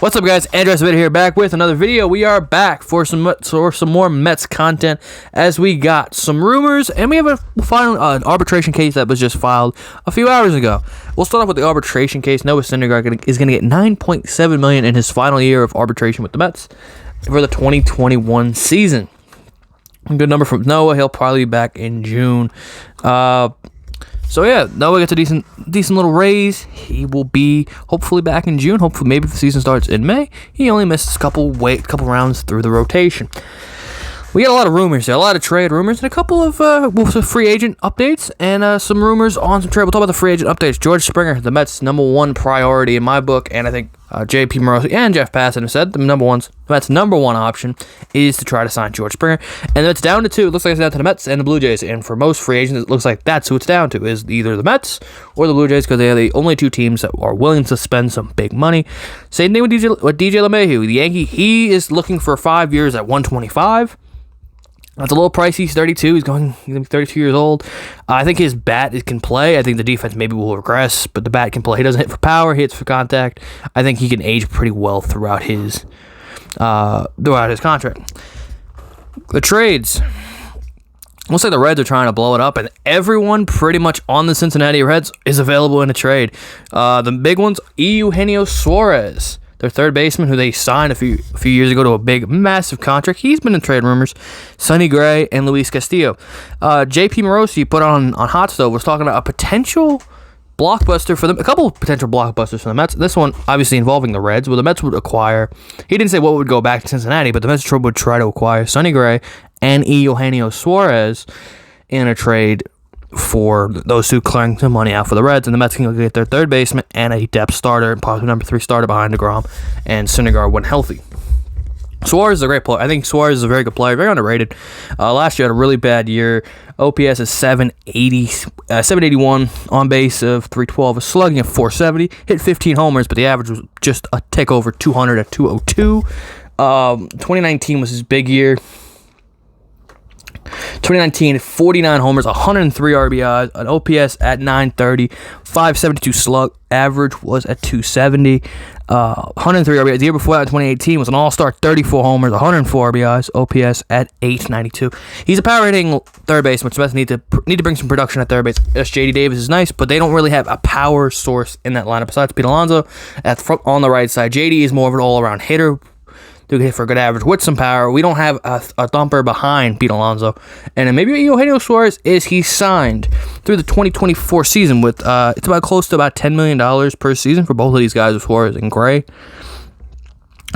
What's up, guys? Andrew here, back with another video. We are back for some more Mets content, as we got some rumors, and we have a final arbitration case that was just filed a few hours ago. We'll start off with the arbitration case. Noah Syndergaard is going to get $9.7 million in his final year of arbitration with the Mets for the 2021 season. Good number from Noah. He'll probably be back in June. So yeah, Noah gets a decent little raise. He will be hopefully back in June. Hopefully, maybe if the season starts in May. He only missed a couple rounds through the rotation. We got a lot of rumors here, a lot of trade rumors, and a couple of free agent updates, and some rumors on some trade. We'll talk about the free agent updates. George Springer, the Mets' number one priority in my book, and I think J.P. Morosi and Jeff Passan have said the Mets' number one option is to try to sign George Springer, and it's down to two. It looks like it's down to the Mets and the Blue Jays, and for most free agents, it looks like that's who it's down to, is either the Mets or the Blue Jays, because they are the only two teams that are willing to spend some big money. Same thing with DJ LeMahieu, the Yankee. He is looking for 5 years at $125. That's a little pricey. He's 32. He's going to be 32 years old. I think his bat can play. I think the defense maybe will regress, but the bat can play. He doesn't hit for power. He hits for contact. I think he can age pretty well throughout his contract. The trades. Looks like the Reds are trying to blow it up, and everyone pretty much on the Cincinnati Reds is available in a trade. The big ones, Eugenio Suarez, their third baseman, who they signed a few years ago to a big, massive contract. He's been in trade rumors. Sonny Gray and Luis Castillo. J.P. Morosi put on Hot Stove was talking about a potential blockbuster for them, a couple of potential blockbusters for the Mets. This one, obviously, involving the Reds, where the Mets would acquire. He didn't say what would go back to Cincinnati, but the Mets would try to acquire Sonny Gray and Eugenio Suarez in a trade for those two, clearing some money out for the Reds, and the Mets can get their third baseman and a depth starter and possibly number 3 starter behind DeGrom and Syndergaard when healthy. Suarez is a great player. I think Suarez is a very good player, very underrated. Last year had a really bad year. OPS is 781, on base of 312, a slugging of 470, hit 15 homers, but the average was just a tick over 200 at 202. 2019 was his big year. 2019, 49 homers, 103 RBIs, an OPS at 930, 572 slug, average was at 270, 103 RBIs. The year before that, 2018, was an all-star, 34 homers, 104 RBIs, OPS at 892. He's a power-hitting third baseman, which the Mets need to bring some production at third base. J.D. Davis is nice, but they don't really have a power source in that lineup besides Pete Alonso on the right side. J.D. is more of an all-around hitter, who can hit for a good average with some power. We don't have a thumper behind Pete Alonso. And then maybe Eugenio Suarez he's signed through the 2024 season with it's about close to about $10 million per season for both of these guys, with Suarez and Gray.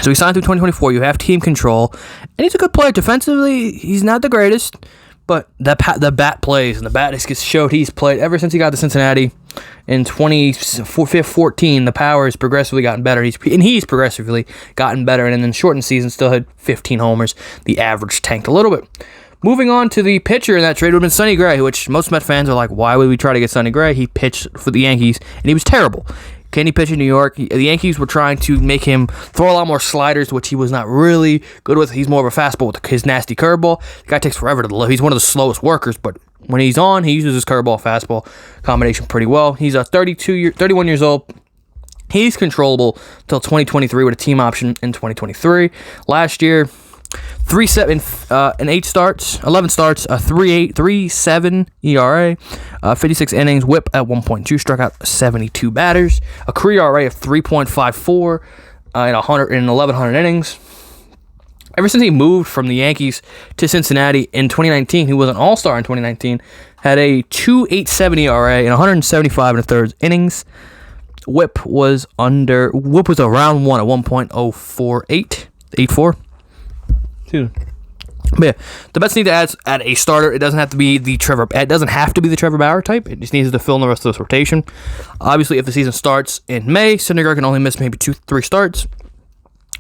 So he signed through 2024. You have team control, and he's a good player defensively. He's not the greatest, but the bat plays, and the bat has showed he's played ever since he got to Cincinnati. In 2014, the power has progressively gotten better. He's progressively gotten better, and in the shortened season, still had 15 homers. The average tanked a little bit. Moving on to the pitcher in that trade would have been Sonny Gray, which most Met fans are like, why would we try to get Sonny Gray? He pitched for the Yankees, and he was terrible. Can he pitch in New York? The Yankees were trying to make him throw a lot more sliders, which he was not really good with. He's more of a fastball with his nasty curveball. The guy takes forever to deliver. He's one of the slowest workers, but when he's on, he uses his curveball, fastball combination pretty well. He's 31 years old. He's controllable until 2023 with a team option in 2023. Last year, 11 starts, a 3.7 ERA, 56 innings, whip at 1.2, struck out 72 batters, a career ERA of 3.54 in 1,100 innings. Ever since he moved from the Yankees to Cincinnati in 2019, he was an all-star in 2019, had a 2.87 ERA in 175 1/3 innings. Whip was around 1 at 1.04884. But yeah, the Mets need to add a starter. It doesn't have to be the Trevor Bauer type. It just needs to fill in the rest of this rotation. Obviously, if the season starts in May, Syndergaard can only miss maybe 2-3 starts.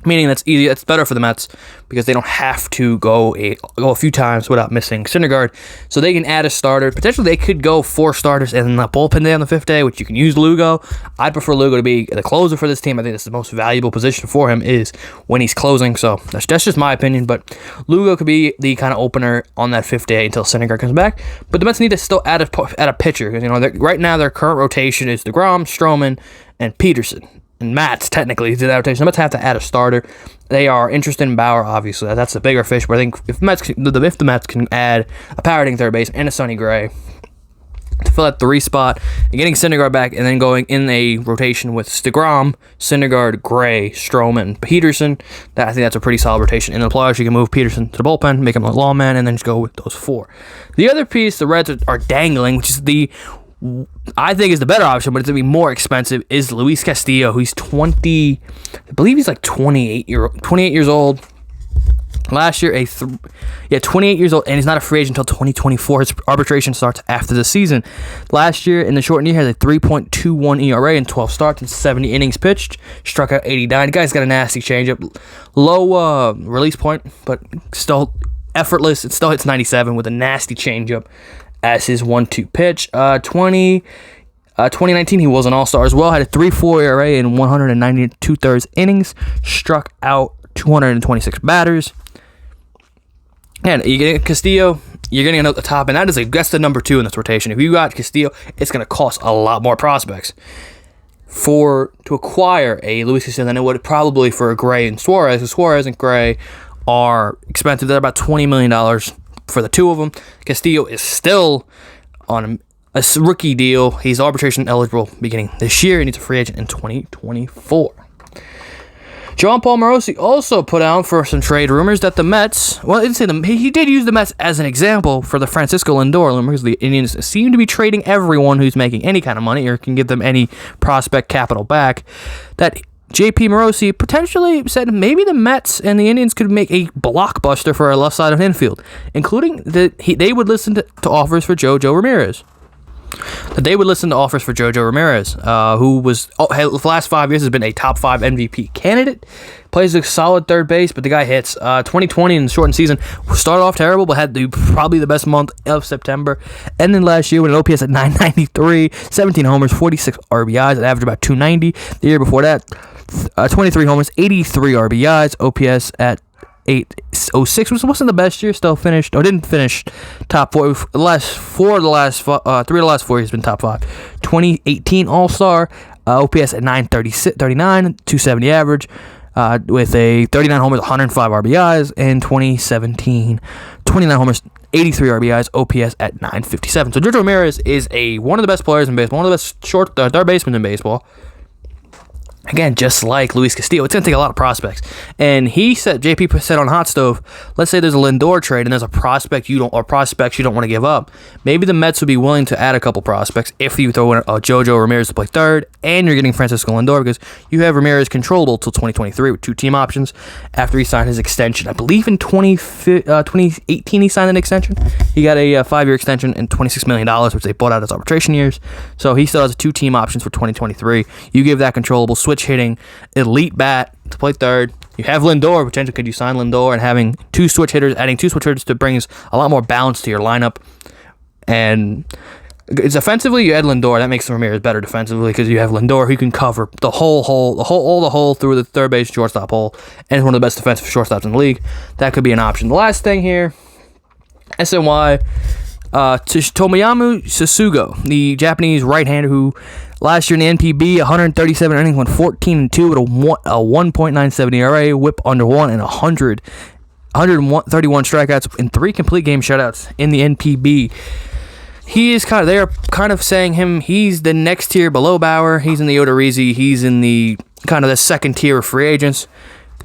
Meaning that's easy. That's better for the Mets because they don't have to go a few times without missing Syndergaard. So they can add a starter. Potentially they could go 4 starters and the bullpen day on the 5th day, which you can use Lugo. I'd prefer Lugo to be the closer for this team. I think that's the most valuable position for him is when he's closing. So that's just my opinion. But Lugo could be the kind of opener on that 5th day until Syndergaard comes back. But the Mets need to still add a pitcher. Right now their current rotation is DeGrom, Stroman, and Peterson. and Mats technically did that rotation. The Mets have to add a starter. They are interested in Bauer, obviously. That's the bigger fish. But I think if the Mets can add a power hitting third base and a Sonny Gray to fill that 3 spot, and getting Syndergaard back, and then going in a rotation with DeGrom, Syndergaard, Gray, Stroman, Peterson. I think that's a pretty solid rotation. In the playoffs, you can move Peterson to the bullpen, make him a lawman, and then just go with those 4. The other piece the Reds are dangling, which is I think is the better option, but it's going to be more expensive, is Luis Castillo, who's 20, I believe he's like 28 years old. Last year, 28 years old, and he's not a free agent until 2024. His arbitration starts after the season. Last year, in the shortened year, he has a 3.21 ERA in 12 starts and 70 innings pitched. Struck out 89. The guy's got a nasty changeup. Low release point, but still effortless. It still hits 97 with a nasty changeup as his 1-2 pitch. 2019, he was an all-star as well. Had a 3.4 ERA in 192 thirds innings. Struck out 226 batters. And you get Castillo, you're getting at the top, and that's the number 2 in this rotation. If you got Castillo, it's going to cost a lot more prospects to acquire a Luis Castillo than it would probably for a Gray and Suarez. Because Suarez and Gray are expensive. They're about $20 million for the 2 of them. Castillo is still on a rookie deal. He's arbitration eligible beginning this year, and he's a free agent in 2024. John Paul Morosi also put out for some trade rumors that the Mets, he did use the Mets as an example for the Francisco Lindor rumor, because the Indians seem to be trading everyone who's making any kind of money or can give them any prospect capital back. That JP Morosi potentially said maybe the Mets and the Indians could make a blockbuster for our left side of infield, including that they would listen to offers for JoJo Ramirez. Who was the last 5 years has been a top 5 MVP candidate. Plays a solid third base, but the guy hits. 2020 in the shortened season started off terrible, but had probably the best month of September. And then last year with an OPS at 993, 17 homers, 46 RBIs, it averaged about 290. The year before that, 23 homers, 83 RBIs, OPS at 806, which wasn't the best year. Didn't finish top 4. Three of the last 4 years been top 5. 2018 All-Star, OPS at 939, 270 average, with a 39 homers, 105 RBIs. And 2017, 29 homers, 83 RBIs, OPS at 957. So JoJo Ramirez is one of the best players in baseball, one of the best third basemen in baseball. Again, just like Luis Castillo, it's going to take a lot of prospects. And JP said on Hot Stove, let's say there's a Lindor trade and there's a prospects you don't want to give up. Maybe the Mets would be willing to add a couple prospects if you throw in a JoJo Ramirez to play third, and you're getting Francisco Lindor, because you have Ramirez controllable till 2023 with 2 team options after he signed his extension. I believe in 2018 he signed an extension. He got a 5-year extension and $26 million, which they bought out as arbitration years. So he still has 2 team options for 2023. You give that controllable switch hitting elite bat to play third. You have Lindor. Potentially could you sign Lindor, and adding 2 switch hitters to brings a lot more balance to your lineup. And it's offensively, you add Lindor, that makes Ramirez better defensively, because you have Lindor who can cover the whole hole through the third base shortstop hole, and is one of the best defensive shortstops in the league. That could be an option. The last thing here, SNY, Tomoyasu Sasugo, the Japanese right-hander who last year in the NPB, 137 innings, went 14-2 with a 1.97 ERA, whip under 1, and 131 strikeouts in 3 complete game shutouts in the NPB. They're kind of saying he's the next tier below Bauer. He's in the Odorizzi. He's in the kind of the second tier of free agents.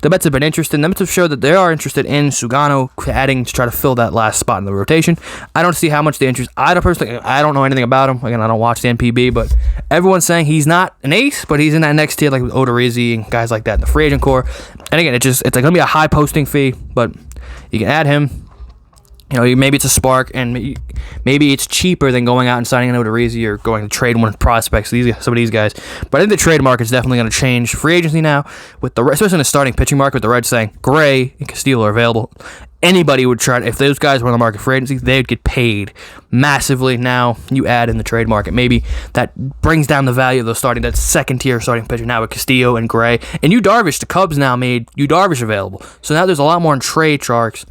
The Mets have been interested. The Mets have showed that they are interested in Sugano adding to try to fill that last spot in the rotation. I don't see how much the interest. I don't know anything about him. Again, I don't watch the NPB, but everyone's saying he's not an ace, but he's in that next tier, like with Odorizzi and guys like that in the free agent core. And again, it's going to be a high posting fee, but you can add him. Maybe it's a spark, and maybe it's cheaper than going out and signing an Odorizzi or going to trade one prospects. Some of these guys, but I think the trade market's definitely going to change free agency now, especially in the starting pitching market. With the Reds saying Gray and Castillo are available, anybody would try. If those guys were on the market for agency, they'd get paid massively. Now you add in the trade market, maybe that brings down the value of that second tier starting pitcher. Now with Castillo and Gray and Yu Darvish, the Cubs now made Yu Darvish available, so now there's a lot more in trade talks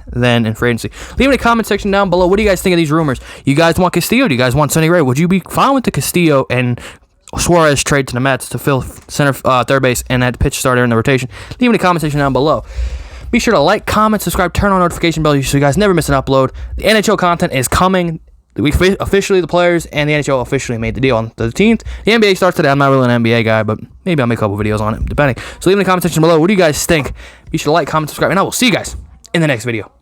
than in free agency. Leave in the comment section down below. What do you guys think of these rumors? You guys want Castillo? Do you guys want Sonny Gray? Would you be fine with the Castillo and Suarez trade to the Mets to fill third base, and that pitch starter in the rotation. Leave me a comment section down below. Be sure to like, comment, subscribe, turn on notification bell so you guys never miss an upload. The NHL content is coming. We officially, the players and the NHL officially made the deal on the 13th. The NBA starts today. I'm not really an NBA guy, but maybe I'll make a couple videos on it, depending. So leave in the comment section below. What do you guys think? Be sure to like, comment, subscribe, and I will see you guys in the next video.